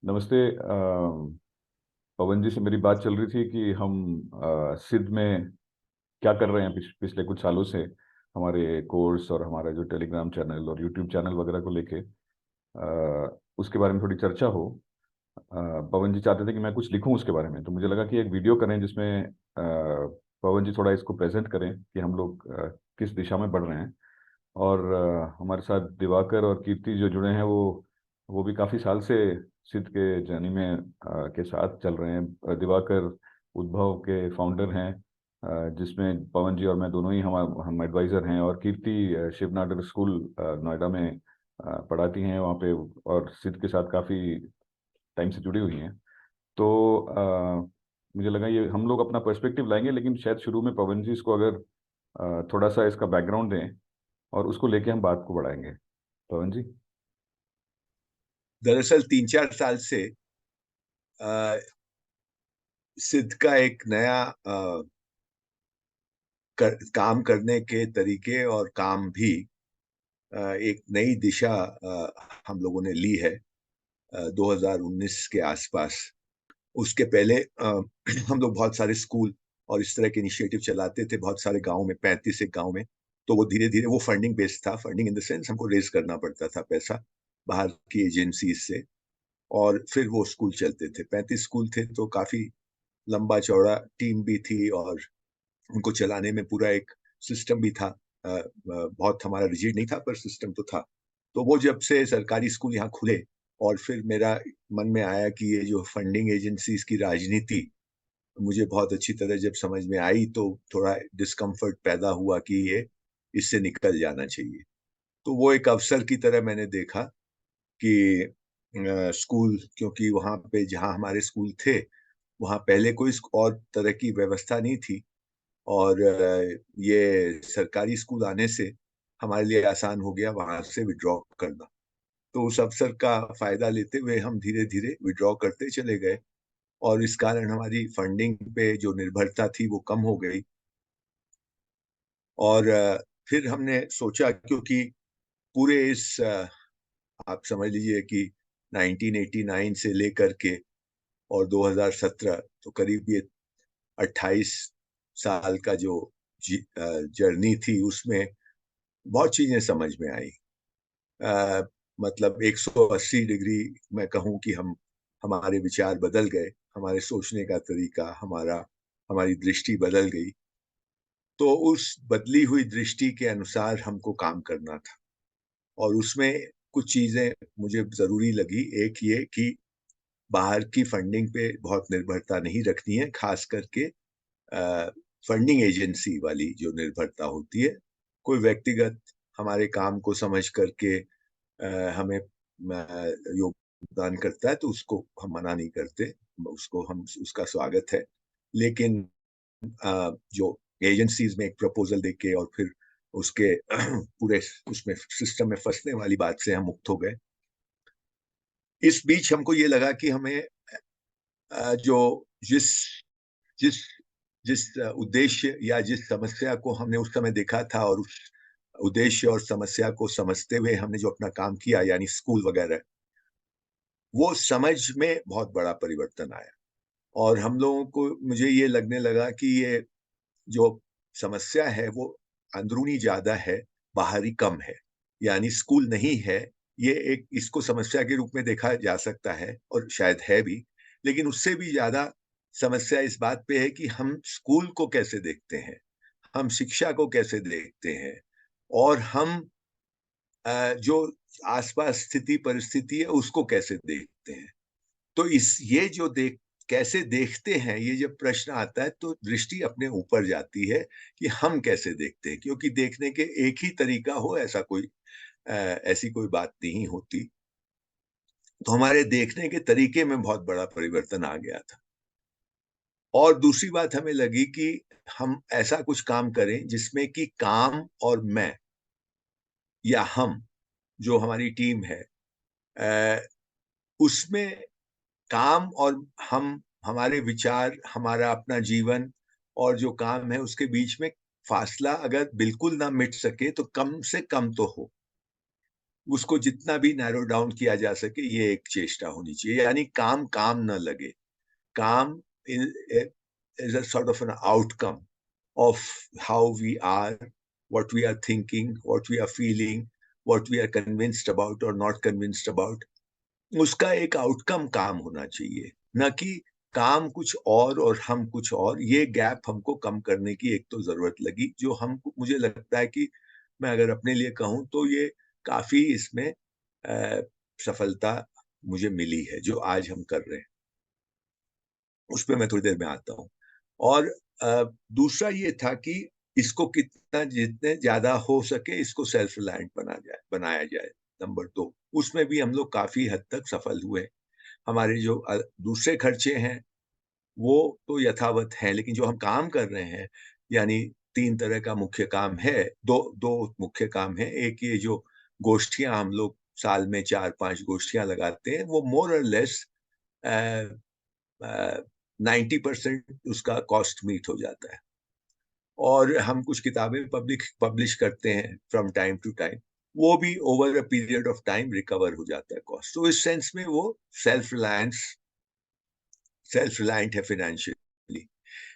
नमस्ते। पवन जी से मेरी बात चल रही थी कि हम सिद्ध में क्या कर रहे हैं पिछले कुछ सालों से हमारे कोर्स और हमारा जो टेलीग्राम चैनल और यूट्यूब चैनल वगैरह को लेके उसके बारे में थोड़ी चर्चा हो। पवन जी चाहते थे कि मैं कुछ लिखूं उसके बारे में, तो मुझे लगा कि एक वीडियो करें जिसमें पवन जी थोड़ा इसको प्रेजेंट करें कि हम लोग किस दिशा में बढ़ रहे हैं। और हमारे साथ दिवाकर और कीर्ति जो जुड़े हैं वो भी काफ़ी साल से सिद्ध के जर्नी में के साथ चल रहे हैं। दिवाकर उद्भव के फाउंडर हैं, जिसमें पवन जी और मैं दोनों ही हम एडवाइज़र हैं। और कीर्ति शिव नाडर स्कूल नोएडा में पढ़ाती हैं वहाँ पे, और सिद्ध के साथ काफ़ी टाइम से जुड़ी हुई हैं। तो मुझे लगा ये हम लोग अपना पर्सपेक्टिव लाएंगे, लेकिन शायद शुरू में पवन जी इसको अगर थोड़ा सा इसका बैकग्राउंड दें और उसको लेके हम बात को बढ़ाएंगे। पवन जी। दरअसल 3-4 साल से सिद्ध का एक नया काम करने के तरीके और काम भी एक नई दिशा हम लोगों ने ली है 2019 के आसपास। उसके पहले हम लोग बहुत सारे स्कूल और इस तरह के इनिशिएटिव चलाते थे बहुत सारे गांव में, 35 एक गांव में। तो वो धीरे धीरे वो फंडिंग बेस्ड था, फंडिंग इन द सेंस हमको रेज करना पड़ता था पैसा बाहर की एजेंसी से, और फिर वो स्कूल चलते थे। 35 स्कूल थे तो काफी लंबा चौड़ा टीम भी थी, और उनको चलाने में पूरा एक सिस्टम भी था। बहुत हमारा रिजिड नहीं था पर सिस्टम तो था। तो वो जब से सरकारी स्कूल यहाँ खुले और फिर मेरा मन में आया कि ये जो फंडिंग एजेंसीज की राजनीति मुझे बहुत अच्छी तरह जब समझ में आई, तो थोड़ा डिस्कम्फर्ट पैदा हुआ कि ये इससे निकल जाना चाहिए। तो वो एक अवसर की तरह मैंने देखा कि स्कूल, क्योंकि वहाँ पे जहाँ हमारे स्कूल थे वहाँ पहले कोई और तरह की व्यवस्था नहीं थी, और ये सरकारी स्कूल आने से हमारे लिए आसान हो गया वहां से विड्रॉ करना। तो उस अवसर का फायदा लेते हुए हम धीरे धीरे विड्रॉ करते चले गए, और इस कारण हमारी फंडिंग पे जो निर्भरता थी वो कम हो गई। और फिर हमने सोचा, क्योंकि पूरे इस आप समझ लीजिए कि 1989 से लेकर के और 2017, तो करीब ये 28 साल का जो जर्नी थी, उसमें बहुत चीजें समझ में आई। अ, मतलब 180 डिग्री मैं कहूँ कि हम हमारे विचार बदल गए, हमारे सोचने का तरीका, हमारी दृष्टि बदल गई। तो उस बदली हुई दृष्टि के अनुसार हमको काम करना था, और उसमें कुछ चीजें मुझे जरूरी लगी। एक ये कि बाहर की फंडिंग पे बहुत निर्भरता नहीं रखनी है, खास करके फंडिंग एजेंसी वाली जो निर्भरता होती है। कोई व्यक्तिगत हमारे काम को समझ करके हमें योगदान करता है तो उसको हम मना नहीं करते, उसको हम उसका स्वागत है। लेकिन जो एजेंसीज में एक प्रपोजल देके और फिर उसके पूरे उसमें सिस्टम में फंसने वाली बात से हम मुक्त हो गए। इस बीच हमको ये लगा कि हमें जो जिस जिस जिस उद्देश्य या जिस समस्या को हमने उस समय देखा था, और उस उद्देश्य और समस्या को समझते हुए हमने जो अपना काम किया, यानी स्कूल वगैरह, वो समझ में बहुत बड़ा परिवर्तन आया। और हम लोगों को, मुझे ये लगने लगा कि ये जो समस्या है वो अंदरूनी ज्यादा है, बाहरी कम है। यानी स्कूल नहीं है, ये एक इसको समस्या के रूप में देखा जा सकता है और शायद है भी, लेकिन उससे भी ज्यादा समस्या इस बात पे है कि हम स्कूल को कैसे देखते हैं, हम शिक्षा को कैसे देखते हैं, और हम जो आसपास स्थिति परिस्थिति है उसको कैसे देखते हैं। तो इस ये जो कैसे देखते हैं, ये जब प्रश्न आता है तो दृष्टि अपने ऊपर जाती है कि हम कैसे देखते हैं, क्योंकि देखने के एक ही तरीका हो ऐसी कोई बात नहीं होती। तो हमारे देखने के तरीके में बहुत बड़ा परिवर्तन आ गया था। और दूसरी बात हमें लगी कि हम ऐसा कुछ काम करें जिसमें कि काम और मैं, या हम, जो हमारी टीम है, उसमें काम और हम, हमारे विचार, हमारा अपना जीवन और जो काम है उसके बीच में फासला अगर बिल्कुल ना मिट सके तो कम से कम तो हो। उसको जितना भी नैरो डाउन किया जा सके, ये एक चेष्टा होनी चाहिए। यानी काम काम न लगे, काम is a sort of an outcome of how we are, what we are thinking, what we are feeling, what we are convinced about or not convinced about. उसका एक आउटकम काम होना चाहिए, न कि काम कुछ और हम कुछ और। ये गैप हमको कम करने की एक तो जरूरत लगी, जो हमको, मुझे लगता है कि मैं अगर अपने लिए कहूं तो ये काफी इसमें सफलता मुझे मिली है जो आज हम कर रहे हैं। उस पर मैं थोड़ी देर में आता हूँ। और दूसरा ये था कि इसको कितना, जितने ज्यादा हो सके इसको सेल्फ रिलायंट बनाया जाए। नंबर 2, उसमें भी हम लोग काफी हद तक सफल हुए। हमारे जो दूसरे खर्चे हैं वो तो यथावत हैं, लेकिन जो हम काम कर रहे हैं, यानी 3 तरह का मुख्य काम है, दो दो मुख्य काम है। एक ये जो गोष्ठियां हम लोग साल में 4-5 गोष्ठियां लगाते हैं, वो मोर और लेस 90% उसका कॉस्ट मीट हो जाता है। और हम कुछ किताबें पब्लिश करते हैं फ्रॉम टाइम टू टाइम, वो भी over a period of time recover हो जाता है कॉस्ट। तो इस सेंस में वो सेल्फ रिलायंट है फाइनेंशियली।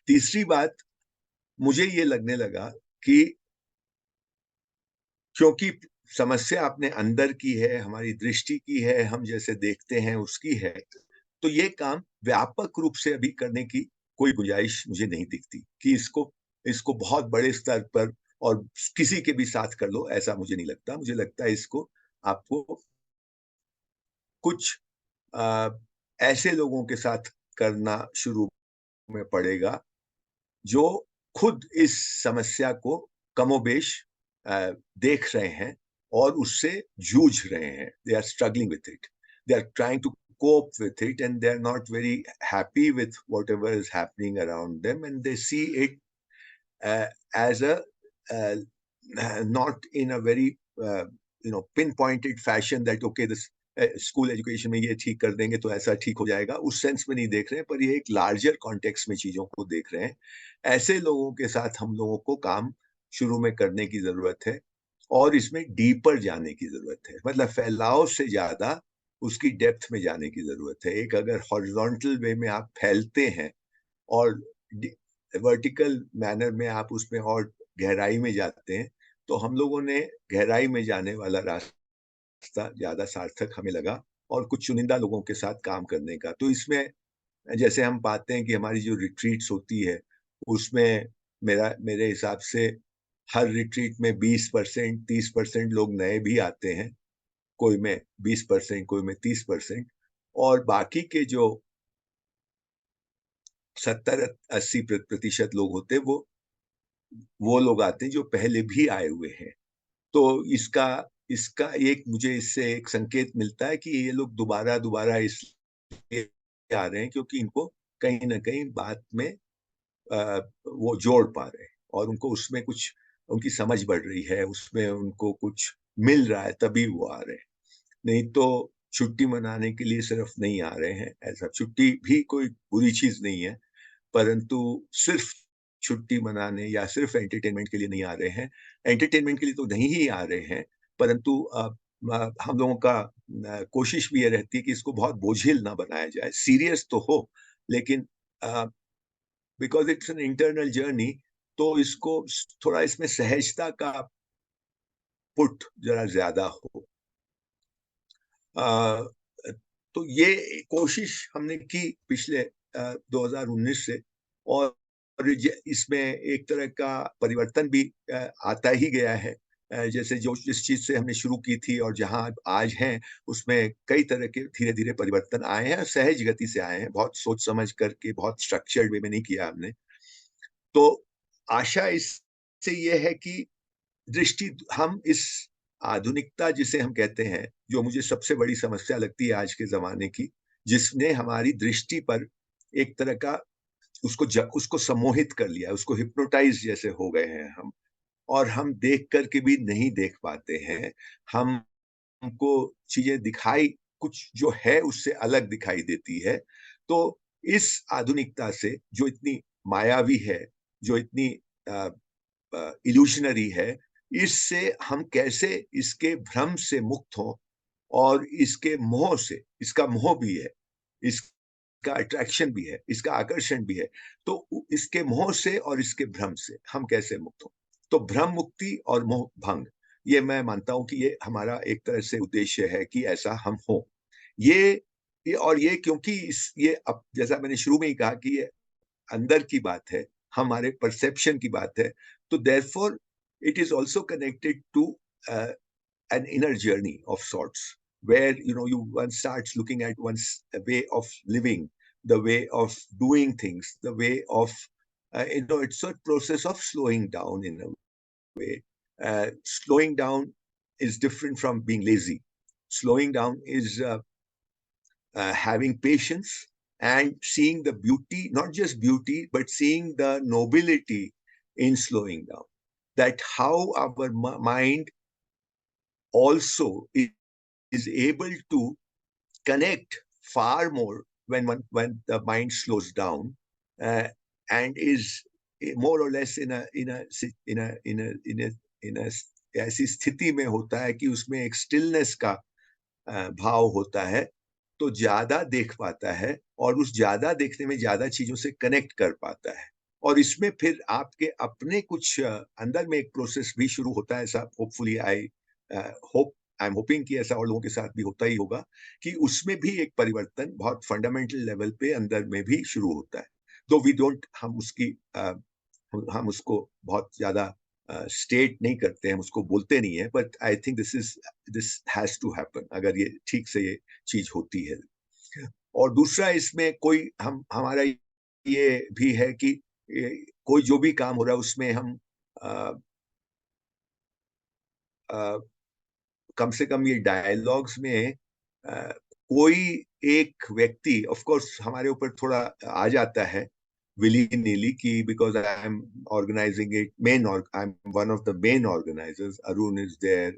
तीसरी बात, मुझे ये लगने लगा कि क्योंकि समस्या अपने अंदर की है, हमारी दृष्टि की है, हम जैसे देखते हैं उसकी है, तो ये काम व्यापक रूप से अभी करने की कोई गुंजाइश मुझे नहीं दिखती कि इसको इसको बहुत बड़े स्तर पर और किसी के भी साथ कर लो, ऐसा मुझे नहीं लगता। मुझे लगता है इसको आपको कुछ आ, ऐसे लोगों के साथ करना शुरू में पड़ेगा जो खुद इस समस्या को कमोबेश देख रहे हैं और उससे जूझ रहे हैं। They are struggling with it, they are trying to cope with it, and they're not very happy with whatever is happening around them, and they see it as a uh, not in a very pinpointed fashion that okay, this school education में ये ठीक कर देंगे तो ऐसा ठीक हो जाएगा, उस सेंस में नहीं देख रहे हैं, पर ये एक लार्जर कॉन्टेक्स्ट में चीजों को देख रहे हैं। ऐसे लोगों के साथ हम लोगों को काम शुरू में करने की जरूरत है और इसमें डीपर जाने की जरूरत है। मतलब फैलाव से ज्यादा उसकी डेप्थ में जाने की जरूरत है। एक अगर हॉरिजॉन्टल वे में आप फैलते हैं और वर्टिकल मैनर में आप उसमें और गहराई में जाते हैं, तो हम लोगों ने गहराई में जाने वाला रास्ता ज्यादा सार्थक हमें लगा और कुछ चुनिंदा लोगों के साथ काम करने का। तो इसमें जैसे हम पाते हैं कि हमारी जो रिट्रीट्स होती है उसमें मेरे हिसाब से हर रिट्रीट में 20% 30% लोग नए भी आते हैं, कोई में 20%, कोई में 30%, और बाकी के जो 70-80% लोग होते हैं वो लोग आते हैं जो पहले भी आए हुए हैं। तो इसका इसका एक मुझे इससे एक संकेत मिलता है कि ये लोग दोबारा दोबारा इसलिए आ रहे हैं क्योंकि इनको कहीं ना कहीं बात में वो जोड़ पा रहे हैं और उनको उसमें कुछ, उनकी समझ बढ़ रही है, उसमें उनको कुछ मिल रहा है, तभी वो आ रहे हैं। नहीं तो छुट्टी मनाने के लिए सिर्फ नहीं आ रहे हैं। ऐसा छुट्टी भी कोई बुरी चीज नहीं है, परंतु सिर्फ छुट्टी मनाने या सिर्फ एंटरटेनमेंट के लिए नहीं आ रहे हैं। एंटरटेनमेंट के लिए तो नहीं ही आ रहे हैं, परंतु हम लोगों का कोशिश भी ये रहती है कि इसको बहुत बोझिल ना बनाया जाए, सीरियस तो हो, लेकिन because it's an internal journey, तो इसको थोड़ा इसमें सहजता का पुट जरा ज्यादा हो। तो ये कोशिश हमने की पिछले 2019 से, और इसमें एक तरह का परिवर्तन भी आता ही गया है। जैसे जो जिस चीज से हमने शुरू की थी और जहां आज हैं, उसमें कई तरह के धीरे धीरे परिवर्तन आए हैं, सहज गति से आए हैं, बहुत सोच समझ करके, बहुत स्ट्रक्चर्ड वे में नहीं किया हमने। तो आशा इससे ये है कि दृष्टि, हम इस आधुनिकता जिसे हम कहते हैं, जो मुझे सबसे बड़ी समस्या लगती है आज के जमाने की, जिसने हमारी दृष्टि पर एक तरह का उसको सम्मोहित कर लिया, उसको हिप्नोटाइज जैसे हो गए हैं हम, और हम देख करके भी नहीं देख पाते हैं। हमको चीजें दिखाई कुछ जो है उससे अलग दिखाई देती है। तो इस आधुनिकता से जो इतनी मायावी है, जो इतनी इल्यूशनरी है, इससे हम कैसे इसके भ्रम से मुक्त हों और इसके मोह से, इसका मोह भी है, इसका अट्रैक्शन भी है, इसका आकर्षण भी है, तो इसके मोह से और इसके भ्रम से हम कैसे मुक्त हों। तो भ्रम मुक्ति और मोह भंग, ये मैं मानता हूं कि ये हमारा एक तरह से उद्देश्य है कि ऐसा हम हो। ये क्योंकि ये अब जैसा मैंने शुरू में ही कहा कि ये अंदर की बात है, हमारे परसेप्शन की बात है, तो therefore it is also connected to an inner journey of sorts, where one starts looking at one's way of living, the way of doing things, the way of it's a process of slowing down in a way. Slowing down is different from being lazy. Slowing down is having patience and seeing the beauty, not just beauty, but seeing the nobility in slowing down. That how our mind also is able to connect far more when the mind slows down, uh, and is more or less in a ऐसी स्थिति में होता है कि उसमें एक stillness का भाव होता है, तो ज्यादा देख पाता है और उस ज्यादा देखने में ज्यादा चीजों से कनेक्ट कर पाता है, और इसमें फिर आपके अपने कुछ अंदर में एक प्रोसेस भी शुरू होता है। ऐसा होपफुली आई एम होपिंग कि ऐसा और लोगों के साथ भी होता ही होगा, कि उसमें भी एक परिवर्तन बहुत फंडामेंटल लेवल पे अंदर में भी शुरू होता है। दो वी डोंट हम उसको बहुत ज्यादा स्टेट नहीं करते हैं, हम उसको बोलते नहीं है, but I think this has to happen अगर ये ठीक से ये चीज होती है। और दूसरा इसमें कोई हमारा ये भी है कि कोई जो भी काम हो रहा है उसमें हम आ, आ, कम से कम ये डायलॉग्स में कोई एक व्यक्ति ऑफ कोर्स हमारे ऊपर थोड़ा आ जाता है willy nilly ki, because I am organizing it, I'm one of the main organizers. Arun is there,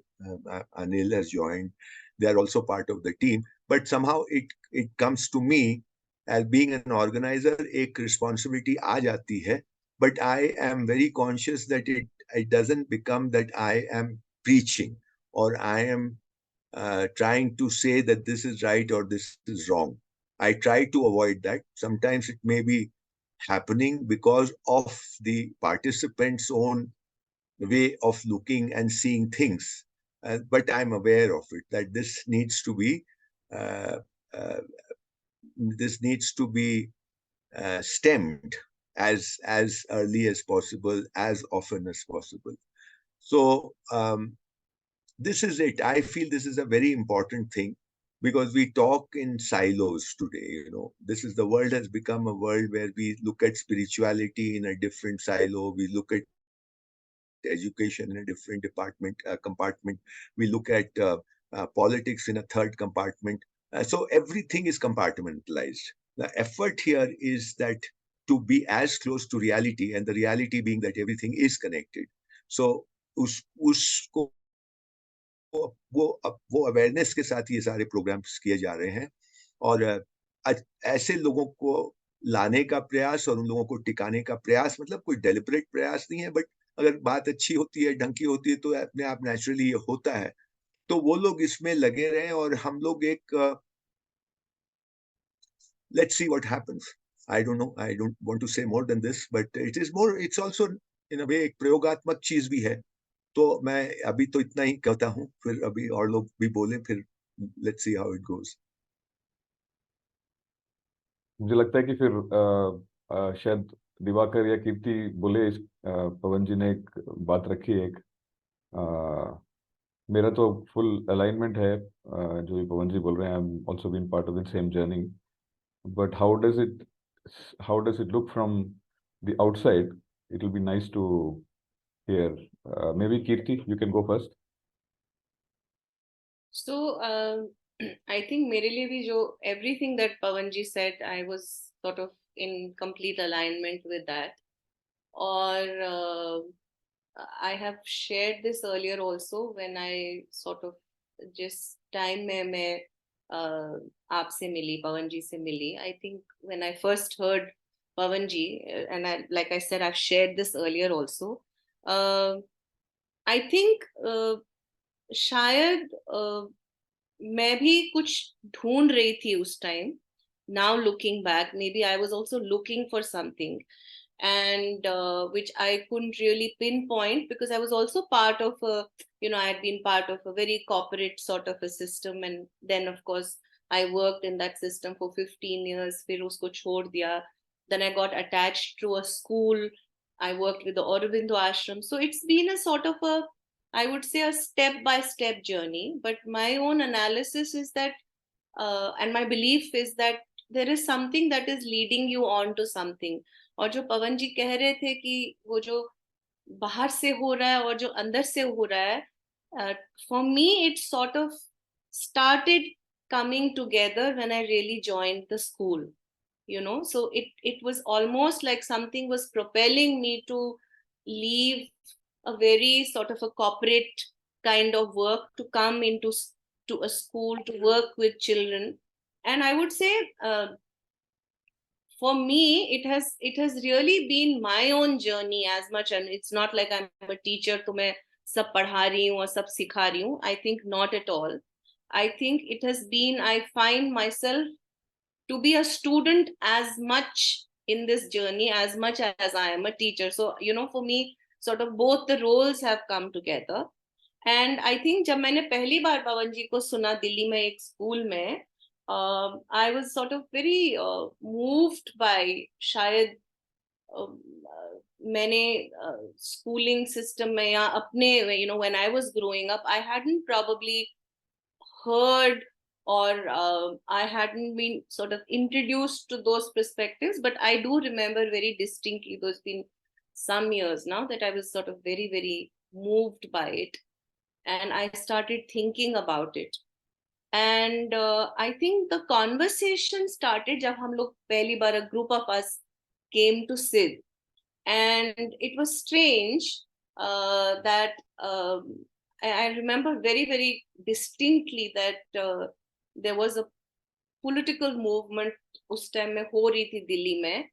Anil has joined, they are also part of the team, but somehow it comes to me as being an organizer, एक responsibility आ जाती है, but I am very conscious that it doesn't become that I am preaching or I am trying to say that this is right or this is wrong. I try to avoid that. Sometimes it may be happening because of the participants' own way of looking and seeing things. But I'm aware of it, that uh, uh, this needs to be stemmed as early as possible, as often as possible. So this is it. I feel this is a very important thing, because we talk in silos today. This is, the world has become a world where we look at spirituality in a different silo, we look at education in a different compartment, we look at politics in a third compartment. So everything is compartmentalized. The effort here is that to be as close to reality, and the reality being that everything is connected. So usko वो awareness के साथ ये सारे programmes किए जा रहे हैं, और ऐसे लोगों को लाने का प्रयास और उन लोगों को टिकाने का प्रयास, मतलब कोई डेलिबरेट प्रयास नहीं है, बट अगर बात अच्छी होती है, ढंग की होती है, तो अपने आप नेचुरली ये होता है। तो वो लोग इसमें लगे रहे और हम लोग एक let's see what happens. I don't know, I don't want to say more than this, but it's also in a way एक प्रयोगात्मक चीज भी है। तो मैं अभी तो इतना ही कहता हूँ, फिर अभी और लोग भी बोले, फिर let's see how it goes. मुझे लगता है कि फिर शायद दिवाकर या कीर्ति बोले, पवन जी ने एक बात रखी है, एक मेरा तो फुल अलाइनमेंट है जो ये पवन जी बोल रहे हैं। I am also been part of the same journey, but how does it look from the outside? It will be nice to hear. Maybe Kirti, you can go first. So I think मेरे लिए भी जो everything that Pawan ji said, I was sort of in complete alignment with that. और I have shared this earlier also when I sort of जिस time में मैं आपसे मिली, पवन जी से मिली. I think when I first heard Pawan ji, and like I said, I've shared this earlier also. I think शायद मैं भी कुछ ढूंढ रही थी उस time. Now looking back, maybe I was also looking for something, and which I couldn't really pinpoint, because I was also part of a, I had been part of a very corporate sort of a system, and then of course I worked in that system for 15 years. फिर उसको छोड़ दिया. Then I got attached to a school. I worked with the Aurobindo ashram. So it's been a sort of a, I would say, a step by step journey. But my own analysis is that, and my belief is that there is something that is leading you on to something. और जो पवन जी कह रहे थे कि वो जो बाहर से हो रहा है और जो अंदर से हो रहा है, for me it sort of started coming together when I really joined the school. So it was almost like something was propelling me to leave a very sort of a corporate kind of work to come into to a school to work with children. And I would say, for me it has really been my own journey as much. And it's not like I'm a teacher to मैं सब पढ़ा रही हूँ और सब सिखा रही हूँ. I think not at all. I think it has been, I find myself to be a student as much in this journey as much as I am a teacher. So for me, sort of both the roles have come together. And I think जब मैंने पहली बार पवन जी को सुना दिल्ली में एक school में, I was sort of very moved by, शायद मैंने schooling system में या अपने, when I was growing up, I hadn't probably heard, or I hadn't been sort of introduced to those perspectives. But I do remember very distinctly, there's been some years now, that I was sort of very, very moved by it. And I started thinking about it. And I think the conversation started जब हम लोग पहली बार, a group of us came to SIDH. And it was strange that I remember very, very distinctly that there was a political movement उस time में हो रही थी दिल्ली में.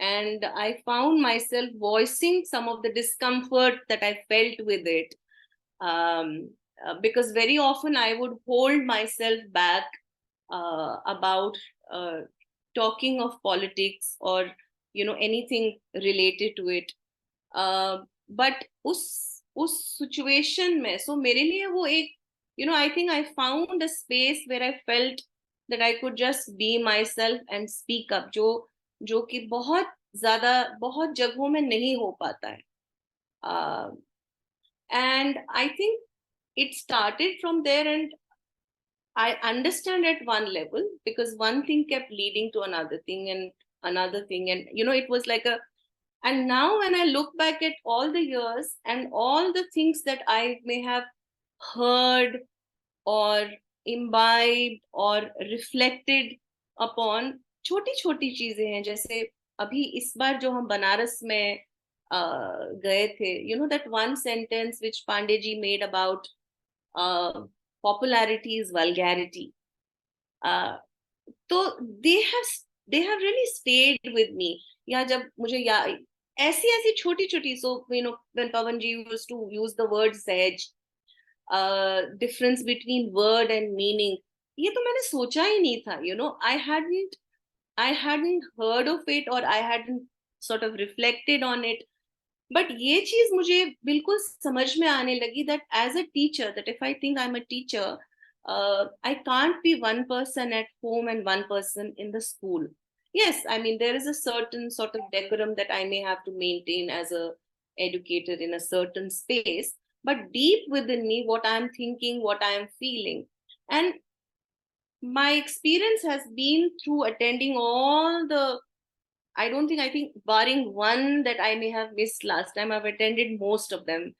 And I found myself voicing some of the discomfort that I felt with it. Because very often I would hold myself back about talking of politics or anything related to it. But उस situation में, so मेरे लिए वो एक, I think I found a space where I felt that I could just be myself and speak up, जो कि बहुत जगहों में नहीं हो पाता है. And I think it started from there, and I understand at one level, because one thing kept leading to another thing and another thing. And, it was like and now when I look back at all the years and all the things that I may have heard or imbibed or reflected upon, छोटी छोटी चीजें हैं. जैसे अभी इस बार जो हम बनारस में गए थे, that one sentence which Pandey ji made about popularity is vulgarity. So they have really stayed with me. या जब मुझे ऐसी छोटी छोटी, so when Pavan ji used to use the word SIDH, difference between word and meaning, ये तो मैंने सोचा ही नहीं था. I hadn't heard of it, or I hadn't sort of reflected on it. But ये चीज मुझे बिल्कुल समझ में आने लगी, that as a teacher, that if I think I'm a teacher, I can't be one person at home and one person in the school. Yes, I mean, there is a certain sort of decorum that I may have to maintain as a educator in a certain space, but deep within me, what I'm thinking, what I'm feeling. And my experience has been through attending all the, I think barring one that I may have missed last time, I've attended most of them,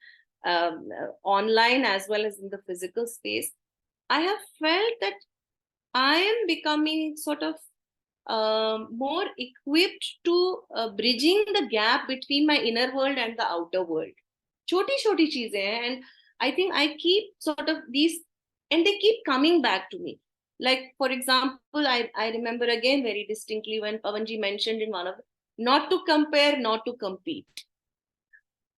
online as well as in the physical space. I have felt that I am becoming sort of more equipped to bridging the gap between my inner world and the outer world. छोटी चीजें हैं, and I think I keep sort of these, and they keep coming back to me. Like, for example, I remember again very distinctly when Pavanji mentioned in one of, not to compare, not to compete.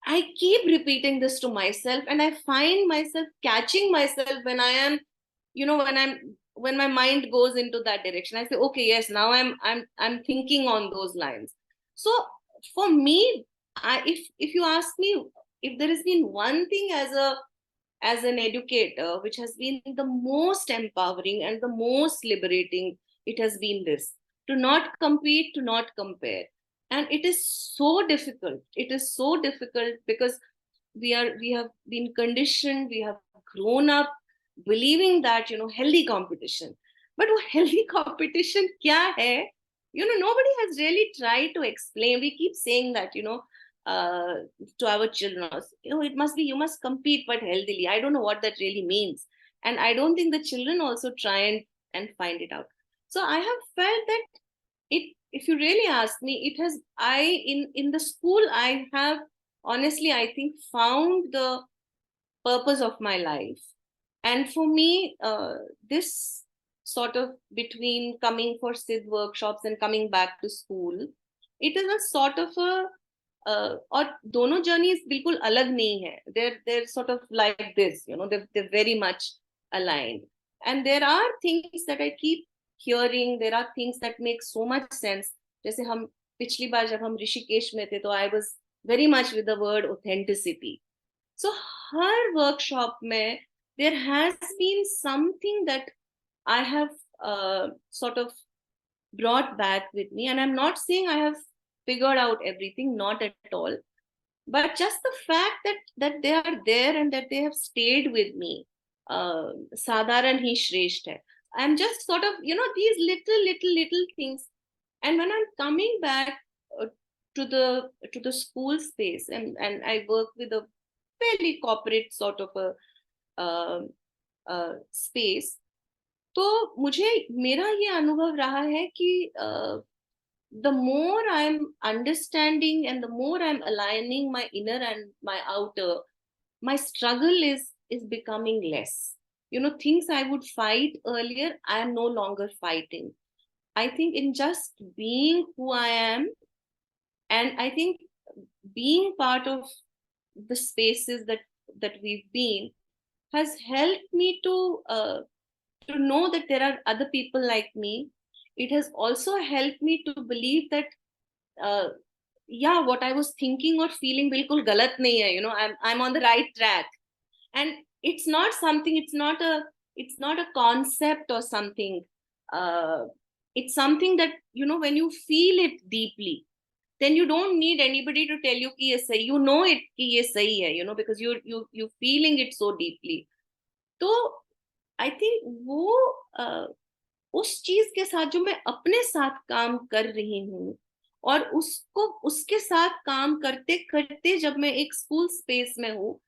I keep repeating this to myself, and I find myself catching myself when I am, when my mind goes into that direction. I say, okay, yes, now I'm thinking on those lines. So for me, if you ask me, if there has been one thing as an educator which has been the most empowering and the most liberating, it has been this: to not compete, to not compare. And it is so difficult. It is so difficult because we have been conditioned, we have grown up believing that, healthy competition. But वो healthy competition क्या है? Nobody has really tried to explain. We keep saying that, uh, to our children, it must be, you must compete but healthily. I don't know what that really means, and I don't think the children also try and find it out. So I have felt that it, if you really ask me, it has, I in the school, I have honestly, I think, found the purpose of my life. And for me, this sort of, between coming for SIDH workshops and coming back to school, it is a sort of a और दोनों journeys बिल्कुल अलग नहीं है. They're sort of like this, they're very much aligned. And there are things that I keep hearing, there are things that make so much sense. जैसे हम पिछली बार जब हम ऋषिकेश में थे, तो I was very much with the word authenticity. So her workshop mein, there has been something that I have sort of brought back with me. And I'm not saying I have figured out everything, not at all. But just the fact that they are there and that they have stayed with me. Sadharan hi shresht hai. I'm just sort of, these little things. And when I'm coming back uh, to the school space, and I work with a fairly corporate sort of a space, तो मुझे, मेरा ये अनुभव रहा है कि the more I'm understanding and the more I'm aligning my inner and my outer, my struggle is becoming less. Things I would fight earlier, I am no longer fighting. I think in just being who I am, and I think being part of the spaces that we've been has helped me to know that there are other people like me. It has also helped me to believe that uh, yeah, what I was thinking or feeling bilkul galat nahi hai. I'm on the right track. And it's not something, it's not a concept or something. uh, it's something that, when you feel it deeply, then you don't need anybody to tell you कि ये सही, it कि ये सही है, because you feeling it so deeply. तो I think वो उस चीज के साथ जो मैं अपने साथ काम कर रही हूँ, और उसको उसके साथ काम करते करते जब मैं एक स्कूल स्पेस में हूँ,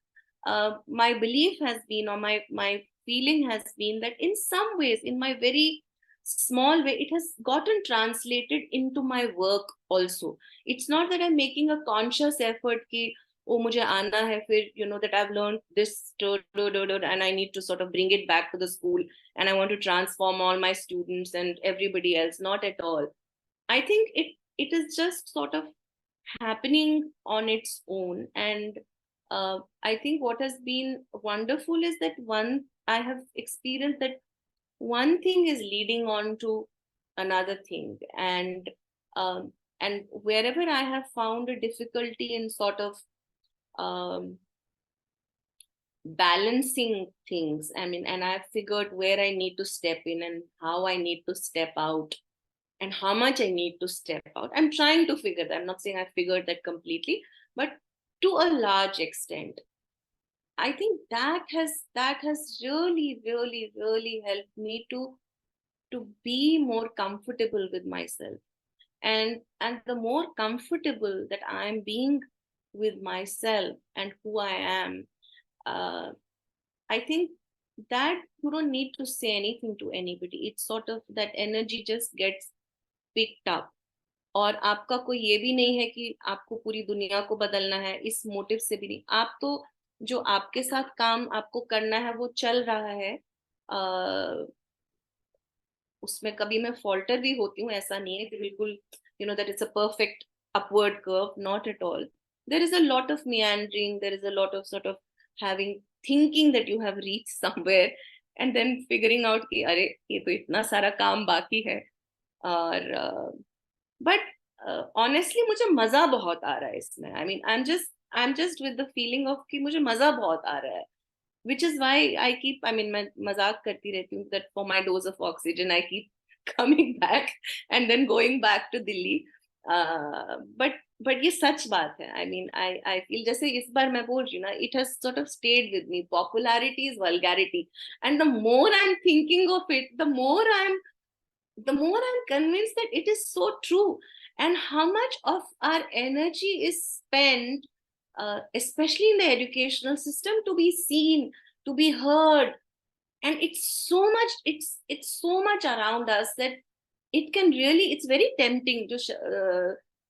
my belief has been, or my feeling has been, that in some ways, in my very small way, it has gotten translated into my work also. It's not that I'm making a conscious effort कि ओ मुझे आना है, फिर that I've learned this and I need to sort of bring it back to the school, and I want to transform all my students and everybody else. Not at all. I think it is just sort of happening on its own. And I think what has been wonderful is that I have experienced that one thing is leading on to another thing. And wherever I have found a difficulty in sort of balancing things, and I've figured where I need to step in and how I need to step out and how much I need to step out. I'm trying to figure that. I'm not saying I figured that completely, but to a large extent, I think that has really, really, really helped me to be more comfortable with myself. And the more comfortable that I'm being with myself and who I am, I think that you don't need to say anything to anybody. It's sort of that energy just gets picked up. और आपका कोई ये भी नहीं है कि आपको पूरी दुनिया को बदलना है, इस मोटिव से भी नहीं. आप तो जो आपके साथ काम आपको करना है वो चल रहा है. उसमें कभी मैं फॉल्टर भी होती हूँ, ऐसा नहीं है कि बिल्कुल that it's a perfect upward curve, not at all. there is a lot of meandering, there is a lot of sort of thinking that you have reached somewhere, and then figuring out कि अरे ये तो इतना सारा काम बाकी है. और but honestly मुझे मजा बहुत आ रहा है इसमें. I mean I'm just with the feeling of कि मुझे मजा बहुत आ रहा है, which is why I keep, I mean मैं मजाक करती रहती हूँ that for my dose of oxygen I keep coming back and then going back to Delhi. But ये सच बात है. I mean I feel जैसे इस बार मैं बोल रही हूँ ना, it has sort of stayed with me. Popularity is vulgarity, and the more I'm thinking of it, the more I'm convinced that it is so true. And how much of our energy is spent, especially in the educational system, to be seen, to be heard. And it's so much around us that it can really, it's very tempting. जो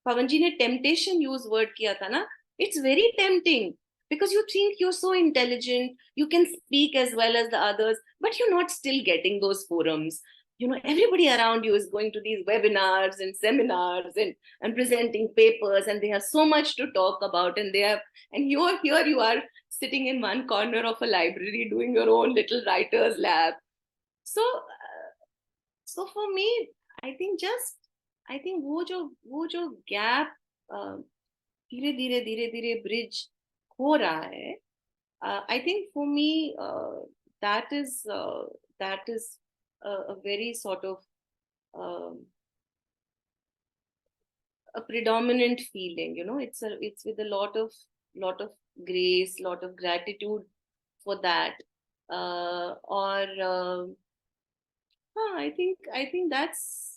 पवन जी ने temptation use word किया था ना, it's very tempting because you think you're so intelligent, you can speak as well as the others, but you're not still getting those forums. You know, everybody around you is going to these webinars and seminars and presenting papers, and they have so much to talk about, and here you are sitting in one corner of a library doing your own little writer's lab. So for me, I think वो जो gap धीरे धीरे bridge हो रहा है. I think for me that is a very sort of a predominant feeling. You know, it's with a lot of grace, lot of gratitude for that. I think that's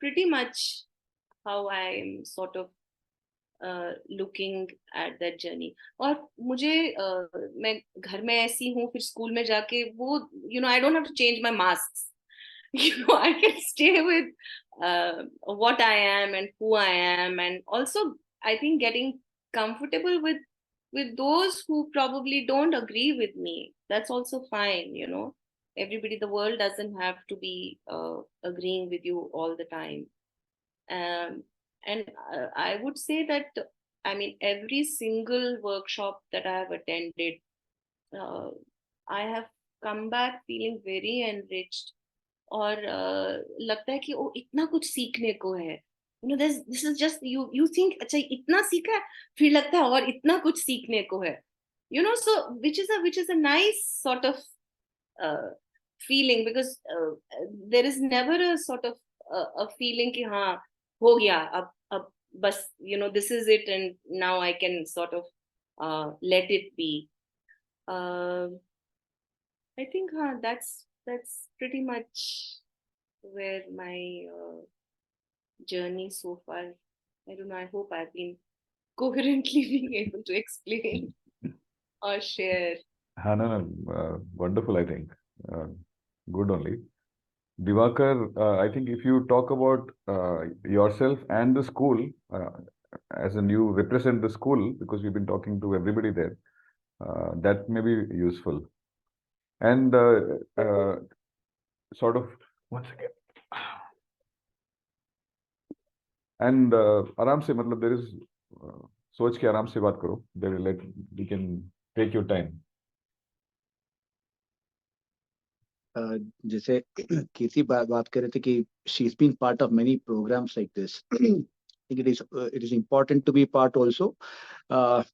pretty much how I'm sort of looking at that journey. और मुझे मैं घर में ऐसी हूँ, फिर school में जाके वो, you know, I don't have to change my masks. You know, I can stay with what I am and who I am, and also I think getting comfortable with those who probably don't agree with me. That's also fine. You know, everybody, the world doesn't have to be agreeing with you all the time. And I would say that, I mean, every single workshop that I have attended, I have come back feeling very enriched. और लगता है कि ओ इतना कुछ सीखने को है. You know, this is just you think अच्छा इतना सीखा है, फिर लगता है और इतना कुछ सीखने को है. You know, so which is a nice sort of feeling, because there is never a sort of a feeling कि हाँ हो गया अब बस, you know, this is it and now I can sort of let it be. I think that's pretty much where my journey so far. I don't know, I hope I've been coherently being able to explain or share. No, wonderful, I think. Good only. Diwakar, I think if you talk about yourself and the school, as in you represent the school, because we've been talking to everybody there, that may be useful. And sort of, once again, and आराम से, मतलब there is सोच के आराम से बात करो. We can take your time. जैसे कीर्ति बात कर रहे थे कि she's been part of many programs like this. I think it is important to be part also. For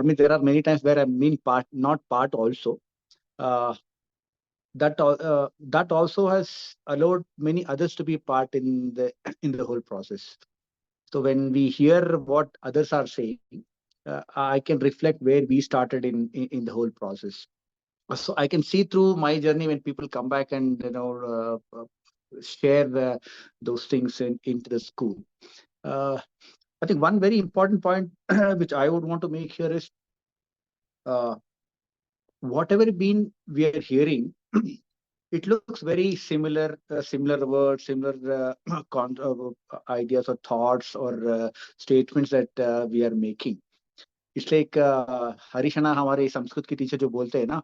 me, there are many times where I've been not part also. That also has allowed many others to be part in the whole process. So when we hear what others are saying, I can reflect where we started in the whole process. So I can see through my journey when people come back and share those things into the school. I think one very important point which I would want to make here is whatever we are hearing, it looks very similar, similar words, similar ideas or thoughts or statements that we are making. It's like Harishana, हमारे संस्कृत की teacher जो बोलते हैं ना,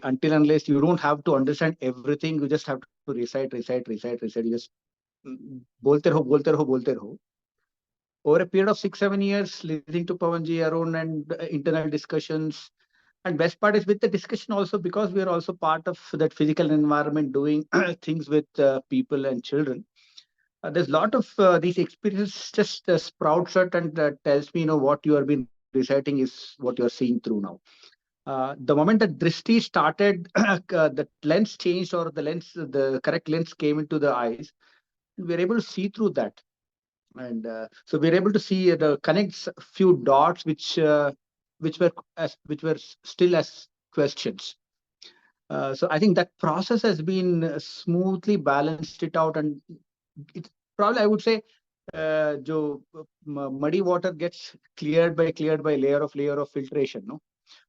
until unless you don't have to understand everything, you just have to recite. You just बोलते रहो. over a period of 6-7 years, listening to Pawanji, Arun, and internal discussions. And best part is with the discussion also, because we are also part of that physical environment, doing things with people and children. There's a lot of these experiences just sprouts out and tells me, what you have been reciting is what you're seeing through now. The moment that drishti started, the lens changed, or the correct lens came into the eyes, we're able to see through that. And so we're able to see the connects few dots which were still as questions. So I think that process has been smoothly balanced it out, and it's probably, I would say, muddy water gets cleared by layer of filtration. No,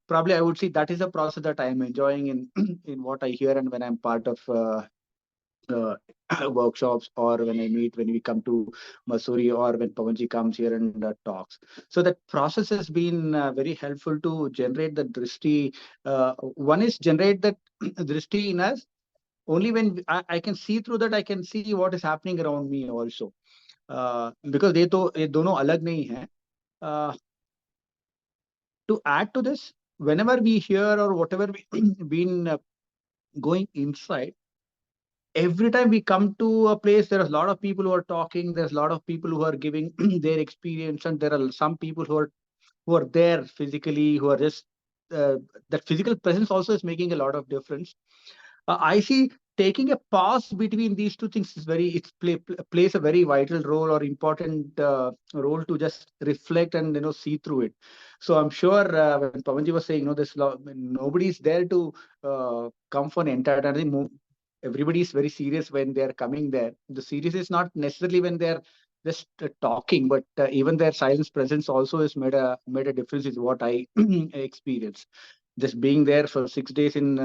probably I would say that is a process that I am enjoying in in what I hear, and when I'm part of uh, workshops, or when we come to Masuri, or when Pawanji comes here and talks. So that process has been very helpful to generate the drishti. One is generate that drishti in us. Only when I can see through that, I can see what is happening around me also. Because ये दोनों अलग नहीं है. Uh, to add to this, whenever we hear or whatever we been going inside, every time we come to a place, there are a lot of people who are talking. There's a lot of people who are giving their experience, and there are some people who are there physically, who are just that physical presence also is making a lot of difference. I see taking a pause between these two things is plays a very vital role, or important role, to just reflect and see through it. So I'm sure when Pavanji was saying, nobody is there to come for an entertainment. Everybody is very serious when they are coming there. The serious is not necessarily when they are just talking, but even their silence presence also has made a difference. Is what I experienced. Just being there for 6 days in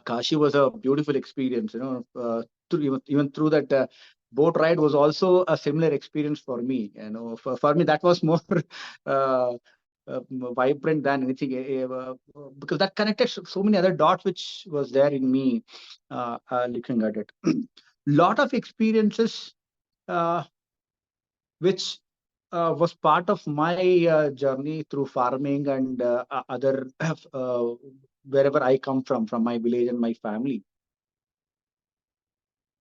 Kashi was a beautiful experience. Even through that boat ride was also a similar experience for me. For me that was more uh, vibrant than anything, because that connected so many other dots which was there in me looking at it. Lot of experiences uh, which was part of my journey through farming and other wherever I come from my village and my family.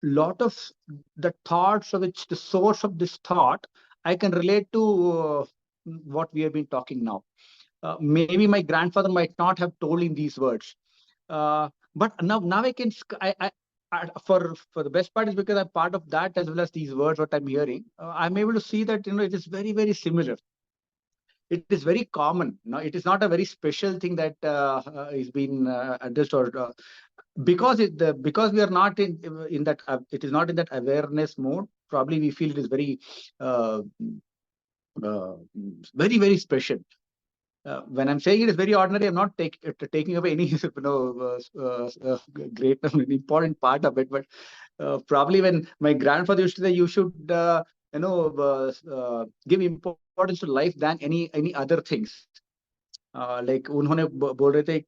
Lot of the thoughts of which the source of this thought I can relate to what we have been talking now. Maybe my grandfather might not have told in these words, but now I can for the best part is because I'm part of that, as well as these words what I'm hearing. I'm able to see that it is very similar. It is very common. Now it is not a very special thing that is being addressed, or because we are not in that it is not in that awareness mode. Probably we feel it is uh, uh, very special. When I'm saying it is very ordinary, I'm not taking away any great important part of it. But probably when my grandfather used to say, you should give importance to life than any other things. Like उन्होंने बोल रहे थे,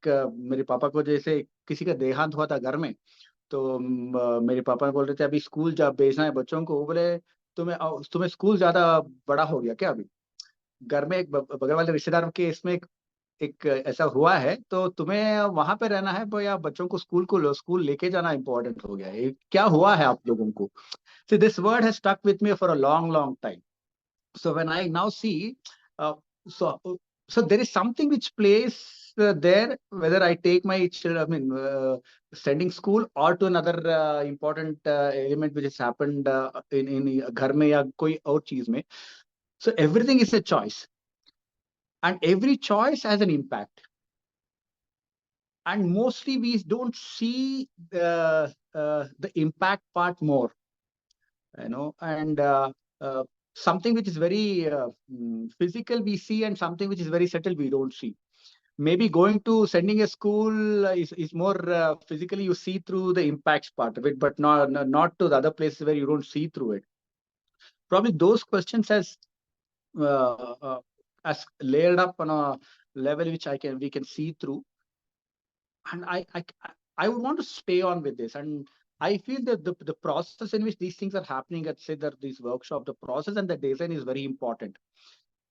मेरे पापा को जैसे किसी का देहांत हुआ था घर में, तो मेरे पापा बोल रहे थे अभी स्कूल जा भेजना है बच्चों को. वो बोले तुम्हें स्कूल ज्यादा बड़ा हो गया क्या? अभी घर में एक बगल वाले रिश्तेदार के इसमें एक ऐसा हुआ है, तो तुम्हें वहां पे रहना है, या बच्चों को स्कूल लेके जाना इंपॉर्टेंट हो गया है. क्या हुआ है आप लोगों को? So this word has stuck with me for a long time. So when I now see, uh, so so there is something which plays there, whether I take my children, sending school, or to another important element which has happened in घर में या कोई और चीज में. So everything is a choice, and every choice has an impact. And mostly we don't see the impact part more, and something which is very physical we see, and something which is very subtle we don't see. Maybe going to sending a school is more physically, you see through the impacts part of it, but not to the other places where you don't see through it. Probably those questions as layered up on a level which we can see through. And I would want to stay on with this, and I feel that the process in which these things are happening at, say, that this workshop, the process and the design is very important.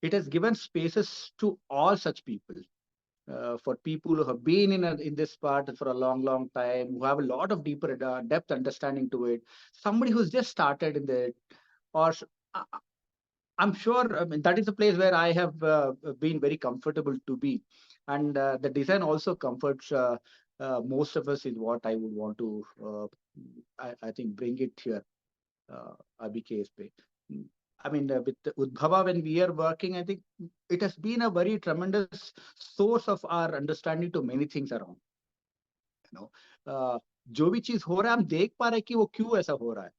It has given spaces to all such people. For people who have been in this part for a long time, who have a lot of deeper depth understanding to it. Somebody who's just started in the, or I'm sure, I mean, that is a place where I have been very comfortable to be. And the design also comforts most of us is what I would want to, I think, bring it here, ABKSP. I mean, with the Udbhava, when we are working, I think it has been a very tremendous source of our understanding to many things around. You know, जो भी चीज हो रहा है हम देख पा रहे हैं कि वो क्यों ऐसा हो रहा है.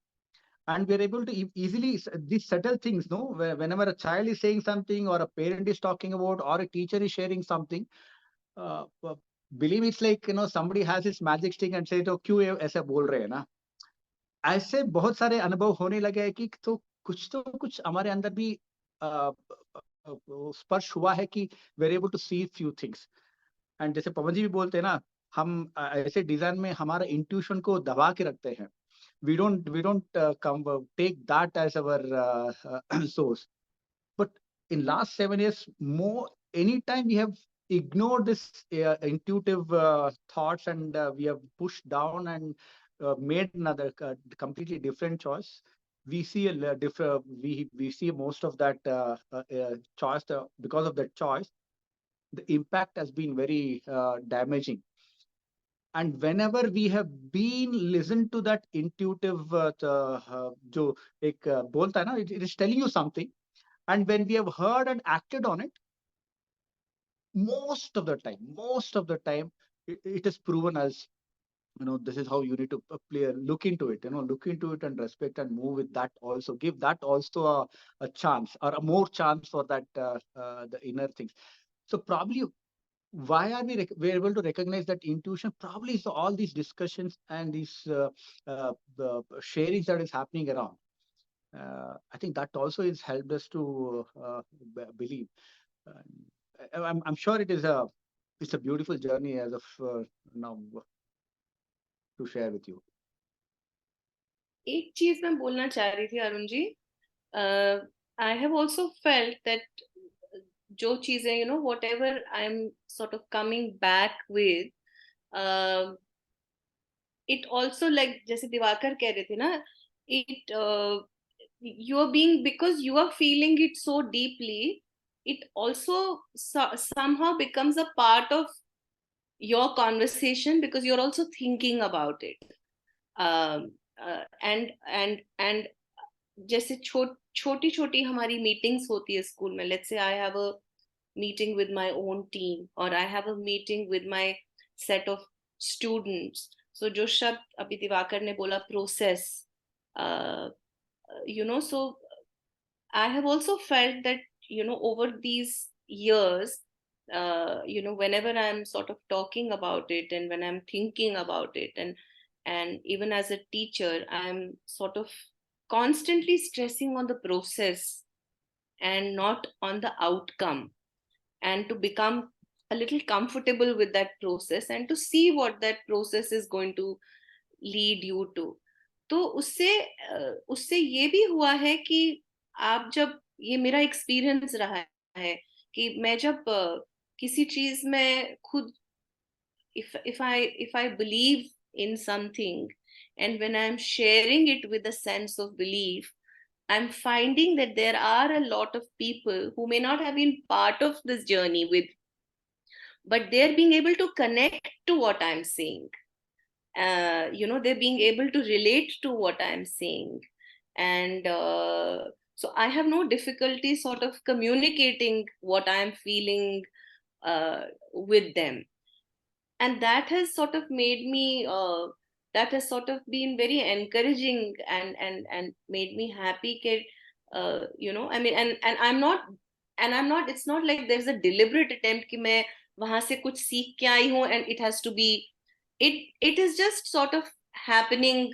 And we're able to easily, these subtle things, no, whenever a child is saying something or a parent is talking about or a teacher is sharing something, believe it's like, you know, somebody has his magic stick and says, तो क्यों ये ऐसा बोल रहे हैं ना. ऐसे बहुत सारे अनुभव होने लगे हैं कि तो कुछ हमारे अंदर भी स्पर्श हुआ है कि we're able to see few things. And जैसे पवन जी भी बोलते हैं ना, हम ऐसे डिजाइन में हमारा इंट्यूशन को दबा के रखते हैं. We don't take that as our source. But in last 7 years, anytime we have ignored this intuitive thoughts and we have pushed down and made another completely different choice, we see a different. We see most of that choice. Because of that choice, the impact has been very damaging. And whenever we have been listened to that intuitive जो एक बोलता है ना, it is telling you something, and when we have heard and acted on it, most of the time it is proven as, you know, this is how you need to look into it, look into it and respect and move with that. Also give that also a chance or a more chance for that the inner things. So probably why are we're able to recognize that intuition? Probably is all these discussions and these the sharings that is happening around. I think that also has helped us to believe. I'm sure it's a beautiful journey as of now to share with you. एक चीज मैं बोलना चाह रही थी Arun ji. I have also felt that जो चीजें, you know, whatever I'm sort of coming back with, it also, like जैसे दिवाकर कह रहे थे ना, it you are being, because you are feeling it so deeply, it also somehow becomes a part of your conversation because you're also thinking about it. And जैसे छोटी छोटी हमारी meetings होती है स्कूल में. Let's say I have a meeting with my own team और I have a meeting with my set of students. So जो शब्द अभी दिवाकर ने बोला, process, you know, so I have also felt that, you know, over these years, you know, whenever I'm sort of talking about it and when I'm thinking about it, and even as a teacher, I'm sort of constantly stressing on the process and not on the outcome, and to become a little comfortable with that process and to see what that process is going to lead you to. तो उससे ये भी हुआ है कि आप जब, ये मेरा एक्सपीरियंस रहा है कि मैं जब किसी चीज में खुद, if I believe in something, and when I'm sharing it with a sense of belief, I'm finding that there are a lot of people who may not have been part of this journey with, but they're being able to connect to what I'm saying. You know, they're being able to relate to what I'm saying. And so I have no difficulty sort of communicating what I'm feeling with them. And that has sort of made me, that has sort of been very encouraging and made me happy. You know, I mean, and I'm not, it's not like there's a deliberate attempt कि मैं वहां से कुछ सीख के आई हूँ and it has to be, it is just sort of happening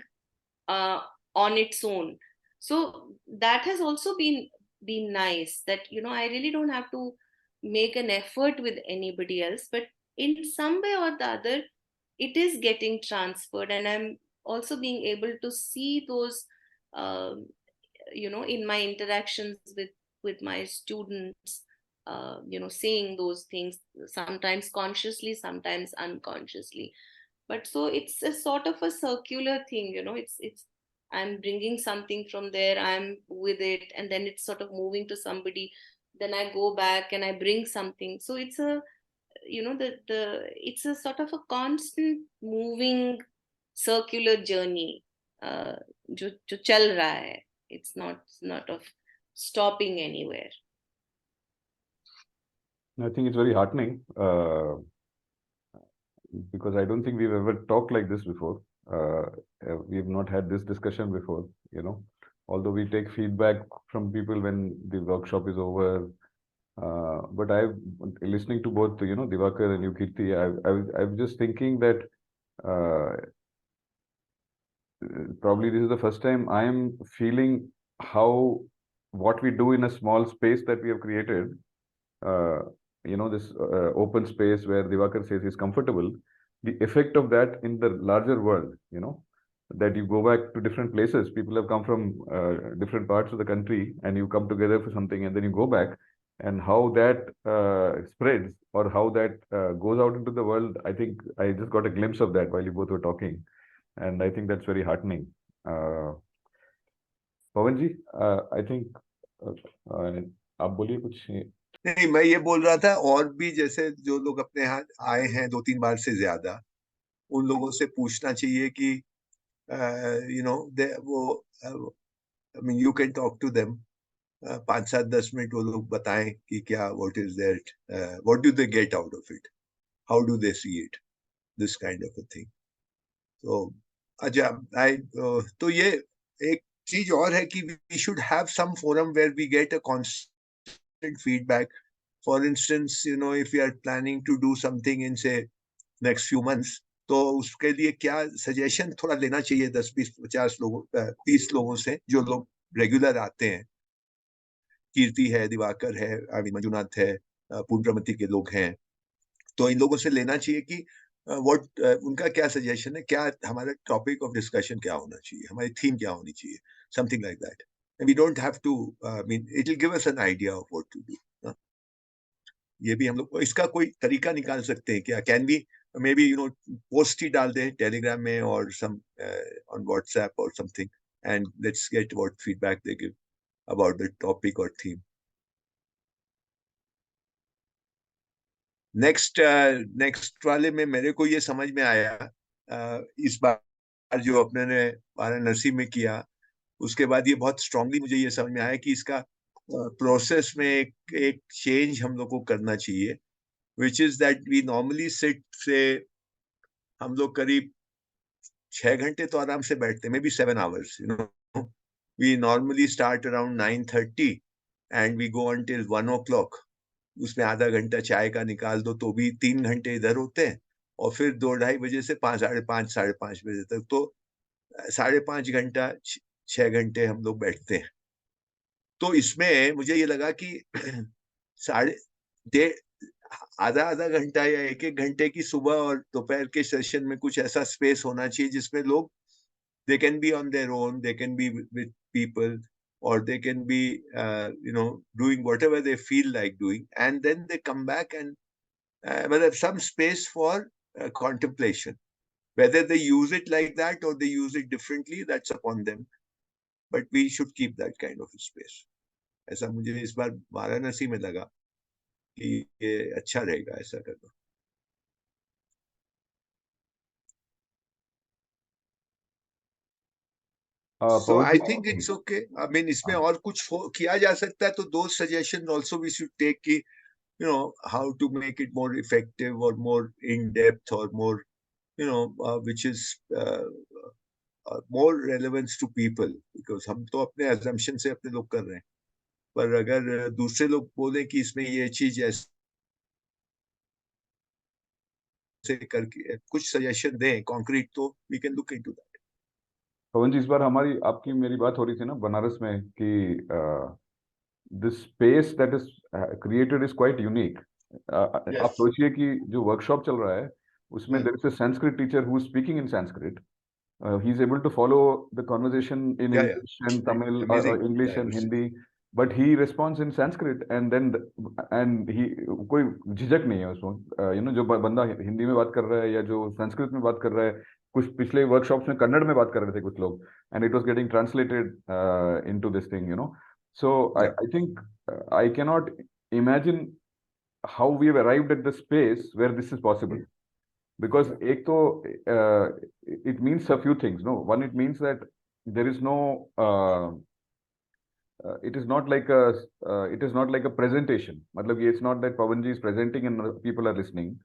on its own. So that has also been nice, that, you know, I really don't have to make an effort with anybody else, but in some way or the other it is getting transferred, and I'm also being able to see those, in my interactions with my students, saying those things, sometimes consciously, sometimes unconsciously. But so it's a sort of a circular thing, it's I'm bringing something from there, I'm with it, and then it's sort of moving to somebody, then I go back and I bring something. So it's a, it's a sort of a constant moving circular journey, जो चल रहा है. It's not of stopping anywhere. I think it's very heartening, because I don't think we've ever talked like this before. We've not had this discussion before, although we take feedback from people when the workshop is over. But listening to both, Diwakar and you, Kirti, I'm just thinking that probably this is the first time I am feeling how what we do in a small space that we have created, this open space where Diwakar says he's comfortable, the effect of that in the larger world, that you go back to different places. People have come from different parts of the country, and you come together for something, and then you go back, and how that spreads or how that goes out into the world. I think I just got a glimpse of that while you both were talking, and I think that's very heartening. Pawan ji, I think आप बोलिए कुछ. नहीं, मैं ये बोल रहा था, और भी जैसे जो लोग अपने यहाँ आए हैं 2-3 बार से ज्यादा, उन लोगों से पूछना चाहिए कि वो I mean you can talk to them, 5-7-10 minute वो लोग बताएं कि क्या, what is that, what do they get out of it, how do they see it, this kind of a thing. So अच्छा, तो ये एक चीज और है कि we should have some forum where we get a constant feedback. For instance, if we are planning to do something in say next few months, तो उसके लिए क्या सजेशन थोड़ा लेना चाहिए 10-20-50 लोगों 30 लोगों से, जो लोग रेगुलर आते हैं. कीर्ति है, दिवाकर है, मंजुनाथ है, पूर्णप्रमति के लोग हैं, तो इन लोगों से लेना चाहिए कि उनका क्या सजेशन है, क्या हमारा टॉपिक ऑफ डिस्कशन क्या होना चाहिए, हमारी थीम क्या होनी चाहिए, something like that. We don't have to, it will give us an idea of what to do. ये भी हम लोग इसका कोई तरीका निकाल सकते हैं क्या? Can we may be post ही डाल दें टेलीग्राम में और सम ऑन व्हाट्सएप और something, and let's get what feedback they give about the topic और थीम. नेक्स्ट वाले में मेरे को ये समझ में आया, इस बार जो अपने ने वाराणसी में किया, उसके बाद ये बहुत स्ट्रांगली मुझे ये समझ में आया कि इसका प्रोसेस में एक चेंज हम लोग को करना चाहिए, which is that we normally sit से हम लोग करीब 6 घंटे तो आराम से बैठते, maybe 7 hours. We normally start around 9:30 and we go until 1 o'clock. उसमें आधा घंटा चाय का निकाल दो तो भी 3 घंटे इधर होते हैं, और फिर 2-2:30 बजे से 5, साढ़े 5 बजे तक, तो 5.5 घंटा 6 घंटे हम लोग बैठते हैं. तो इसमें मुझे ये लगा कि आधा घंटा या 1 घंटे की सुबह और दोपहर के सेशन में कुछ ऐसा स्पेस होना चाहिए जिसमें लोग, they can be on their own, they can be with people, or they can be doing whatever they feel like doing, and then they come back and some space for contemplation. Whether they use it like that or they use it differently, that's upon them, but we should keep that kind of a space. ऐसा मुझे इस बार वाराणसी में लगा कि ये अच्छा रहेगा ऐसा करना. So I think it's okay. I mean, इसमें और कुछ किया जा सकता है, तो those suggestions also we should take कि how to make it more effective or more in depth or more which is more relevance to people, because हम तो अपने assumption से अपने लोग कर रहे हैं, पर अगर दूसरे लोग बोले कि इसमें ये चीज ऐसे करके कुछ सजेशन दें concrete, तो we can look into that. पवन जी, इस बार आपकी मेरी बात हो रही थी ना बनारस में कि this space that is created is quite unique. आप सोचिए कि जो वर्कशॉप चल रहा है उसमें there is a Sanskrit teacher who is speaking in Sanskrit, He's able to follow the conversation in Yeah, English and Tamil, amazing. or English Yeah, and Hindi, but he responds in Sanskrit, and then he कोई झिझक नहीं है उसमें, जो बंदा हिंदी में बात कर रहा है या जो संस्कृत में बात कर रहा है, कुछ पिछले वर्कशॉप्स में कन्नड़ में बात कर रहे थे कुछ लोग, and it was getting translated into this thing. So Yeah. I think I cannot imagine how we have arrived at the space where this is possible. Because ek to, it means a few things. No, one, it means that there is no, it is not like a presentation. Matlab, it's not that Pawanji is presenting and people are listening.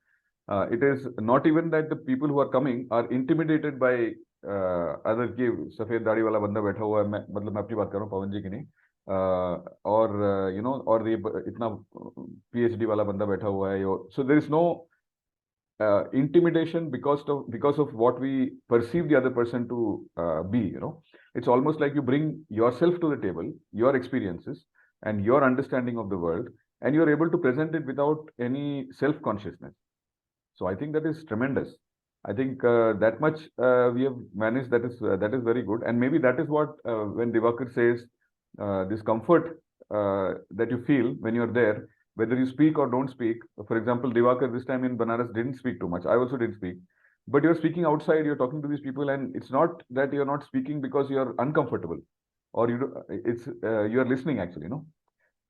It is not even that the people who are coming are intimidated by other ki सफेद दाढ़ी वाला बंदा बैठा हुआ है, मतलब मैं अपनी बात कर रहा हूँ, पवन जी की नहीं, और और ये इतना PhD वाला बंदा बैठा हुआ है, so there is no intimidation because of what we perceive the other person to be. It's almost like you bring yourself to the table, your experiences and your understanding of the world, and you're able to present it without any self-consciousness. So I think that is tremendous. I think that much we have managed. That is very good, and maybe that is what when Diwakar says this comfort that you feel when you're there, whether you speak or don't speak. For example, Diwakar this time in Banaras didn't speak too much. I also didn't speak, but you're speaking outside. You're talking to these people, and it's not that you're not speaking because you're uncomfortable, or it's you're listening actually.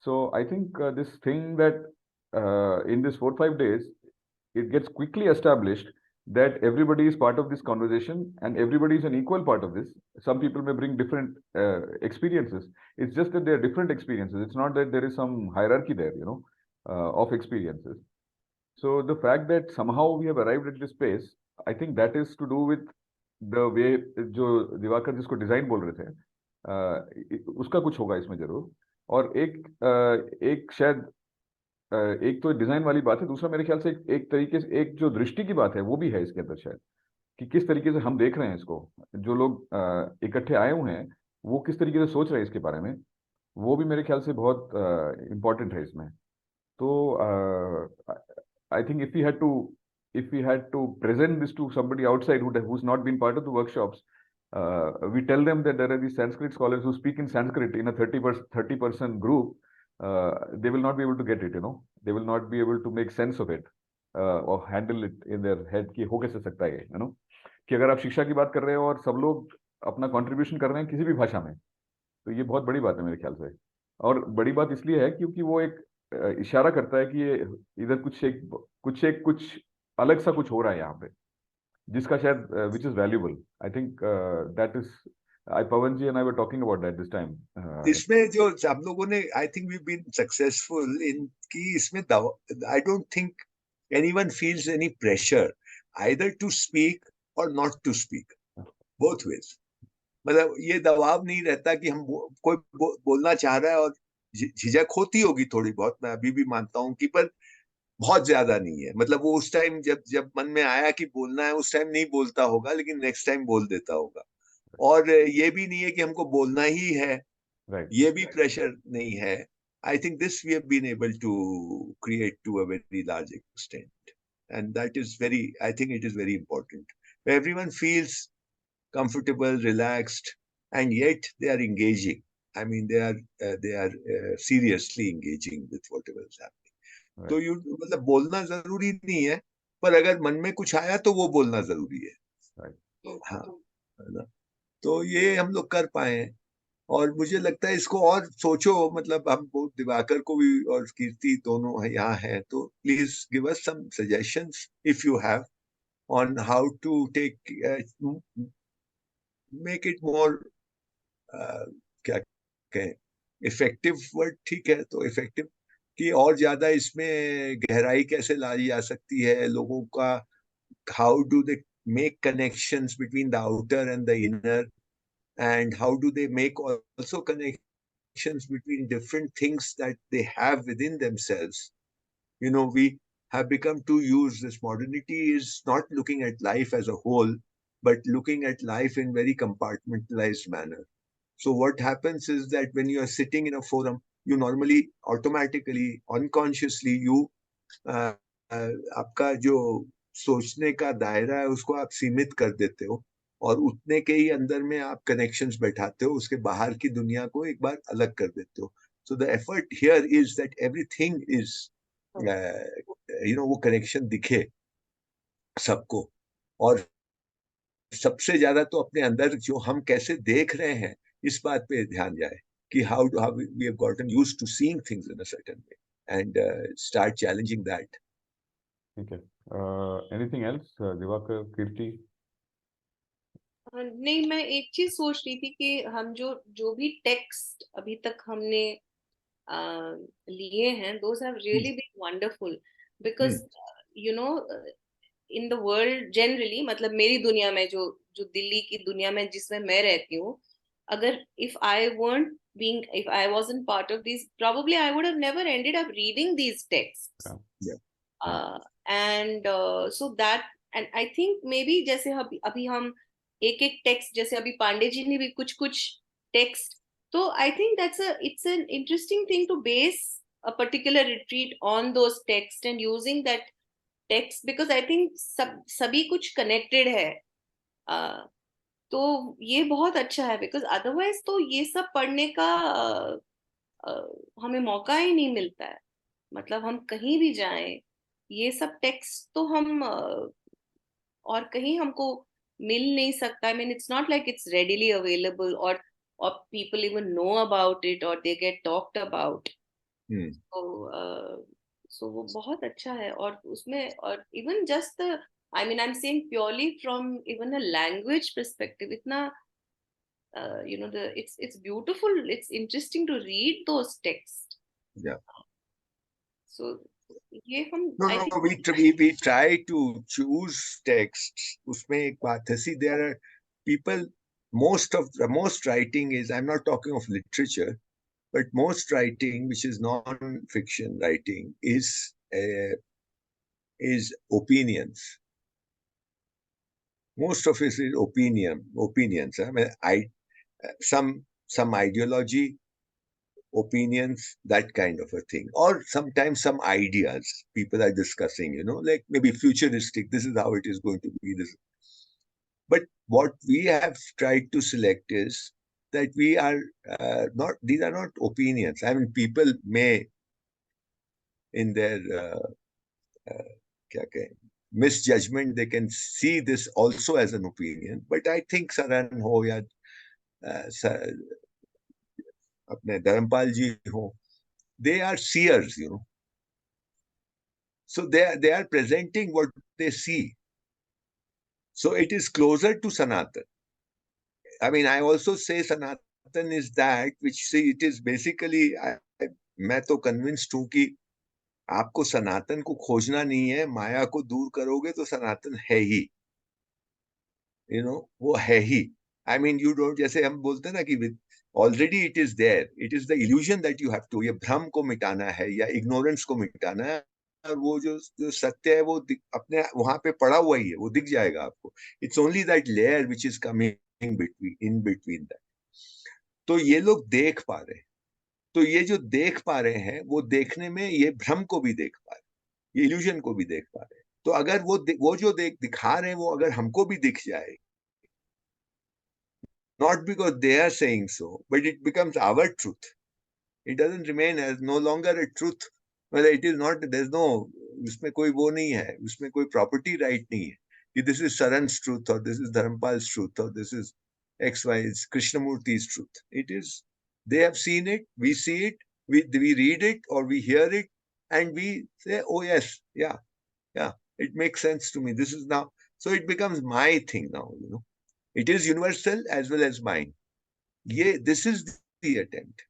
So I think this thing that in this 4-5 days, it gets quickly established that everybody is part of this conversation and everybody is an equal part of this. Some people may bring different experiences. It's just that they are different experiences. It's not that there is some hierarchy there, of experiences. So the fact that somehow we have arrived at this space, I think that is to do with the way जो दिवाकर जिसको design बोल रहे थे, उसका कुछ होगा इसमें जरूर. और एक शायद एक तो डिजाइन वाली बात है, दूसरा मेरे ख्याल से एक तरीके से एक जो दृष्टि की बात है वो भी है इसके अंदर शायद, कि किस तरीके से हम देख रहे हैं इसको, जो लोग इकट्ठे आए हुए हैं वो किस तरीके से सोच रहे हैं इसके बारे में, वो भी मेरे ख्याल से बहुत इम्पोर्टेंट है इसमें. तो I think if we had to present this to somebody outside who's not been part of the workshops, we tell them that there are these Sanskrit scholars who speak in Sanskrit in a 30-person group. They will not be able to get it, they will not be able to make sense of it or handle it in their head कि हो कैसे सकता है, कि अगर आप शिक्षा की बात कर रहे हो और सब लोग अपना कंट्रीब्यूशन कर रहे हैं किसी भी भाषा में, तो ये बहुत बड़ी बात है मेरे ख्याल से. और बड़ी बात इसलिए है क्योंकि वो एक इशारा करता है कि ये इधर कुछ अलग सा कुछ हो रहा है यहाँ पे, जिसका शायद which is valuable. I think that is Pawan ji and I were talking about that this time. इसमें जो हम लोगों ने I think we've been successful in कि इसमें I don't think anyone feels any pressure either to speak or not to speak, both ways. मतलब ये दबाव नहीं रहता कि हम कोई बोलना चाह रहा है और झिझक होती होगी थोड़ी बहुत, मैं अभी भी मानता हूँ कि, पर बहुत ज्यादा नहीं है. मतलब वो उस टाइम जब मन में आया कि बोलना है उस टाइम नहीं बोलता होगा, लेकिन नेक्स्ट टाइम बोल देता होगा. और ये भी नहीं है कि हमको बोलना ही है, ये भी प्रेशर नहीं है. I think this we have been able to create to a very large extent, and that is I think it is very important. Everyone feels comfortable, relaxed, and yet they are engaging. I mean, they are seriously engaging with whatever is happening. Right. तो मतलब बोलना जरूरी नहीं है, पर अगर मन में कुछ आया तो वो बोलना जरूरी है. Right. हाँ, है ना. तो ये हम लोग कर पाए हैं, और मुझे लगता है इसको और सोचो. मतलब हम दिवाकर को भी और कीर्ति दोनों यहाँ हैं, तो please give us some suggestions if you have on how to make it more, क्या कहें, इफेक्टिव वर्ड ठीक है, तो इफेक्टिव कि और ज्यादा इसमें गहराई कैसे लाई जा सकती है लोगों का. How do they make connections between the outer and the inner, and how do they make also connections between different things that they have within themselves. We have become too used. This modernity is not looking at life as a whole, but looking at life in very compartmentalized manner. So what happens is that when you are sitting in a forum, you normally automatically unconsciously आपका जो सोचने का दायरा है उसको आप सीमित कर देते हो, और उतने के ही अंदर में आप कनेक्शंस बैठाते हो, उसके बाहर की दुनिया को एक बार अलग कर देते हो. So the effort here is that everything is वो कनेक्शन दिखे सबको. और सबसे ज्यादा तो अपने अंदर जो हम कैसे देख रहे हैं इस बात पे ध्यान जाए कि how we have gotten used to seeing things in a certain way and start challenging that. ठीक है. Anything else Diwakar, Kirti? नहीं, मैं एक चीज सोच रही थी कि हम जो जो भी टेक्स्ट अभी तक हमने लिए हैं, those have really been wonderful, because in the world generally, मतलब मेरी दुनिया में, जो जो दिल्ली की दुनिया में जिसमें मैं रहती हूँ, अगर if I wasn't part of these, probably I would have never ended up reading these texts. And so that, and I think maybe जैसे अभी हम एक एक टेक्स्ट, जैसे अभी पांडे जी ने भी कुछ कुछ टेक्स्ट, तो I think it's an interesting thing to base a particular retreat on those texts and using that text, because I think सभी कुछ connected है. तो ये बहुत अच्छा है, बिकॉज अदरवाइज तो ये सब पढ़ने का हमें मौका ही नहीं मिलता है. मतलब हम कहीं भी जाएं, ये सब टेक्स्ट तो हम और कहीं हमको मिल नहीं सकता. I mean, it's not like it's readily available, और people even know about it, और they get talked about. So वो बहुत अच्छा है. और उसमें, और even just I mean, I'm saying purely from even a language perspective, itna, it's beautiful. It's interesting to read those texts. Yeah. So, ये हम, I No, think we try to choose texts. उसमें एक बात है, see, there are people, most writing is, I'm not talking of literature, but most writing, which is non-fiction writing, is opinions. Most of it is opinions. I mean, some ideology, opinions, that kind of a thing. Or sometimes some ideas people are discussing, like maybe futuristic, this is how it is going to be. But what we have tried to select is that we are these are not opinions. I mean, people may, in their misjudgment, they can see this also as an opinion. But I think Saran ho ya apne Dharampal ji ho, they are seers, so they are presenting what they see. So it is closer to Sanatan. I mean, I also say Sanatan is that which, see, it is basically, मैं तो convinced हूं कि आपको सनातन को खोजना नहीं है, माया को दूर करोगे तो सनातन है ही. वो है ही. I mean, you don't, जैसे हम बोलते हैं ना कि already it is there. It is the illusion that you have to, ये भ्रम को मिटाना है या ignorance को मिटाना है, और वो जो सत्य है वो अपने वहां पे पड़ा हुआ ही है, वो दिख जाएगा आपको. It's only that layer which is coming in between that. तो ये लोग देख पा रहे हैं. तो ये जो देख पा रहे हैं, वो देखने में ये भ्रम को भी देख पा रहे हैं, ये इल्यूजन को भी देख पा रहे हैं. तो अगर वो जो दिखा रहे हैं, वो अगर हमको भी दिख जाए, not because they are saying so, but it becomes our truth. It doesn't remain as no longer a truth. Whether it is not, there's no, उसमें कोई वो नहीं है, उसमें कोई property right नहीं है कि this is Saran's truth, or this is Dharampal's truth, or this is XY, is Krishnamurti's truth. It is, they have seen it, we see it, we read it or we hear it, and we say, oh yes, yeah, it makes sense to me. This is now, so it becomes my thing now, It is universal as well as mine. This is the attempt.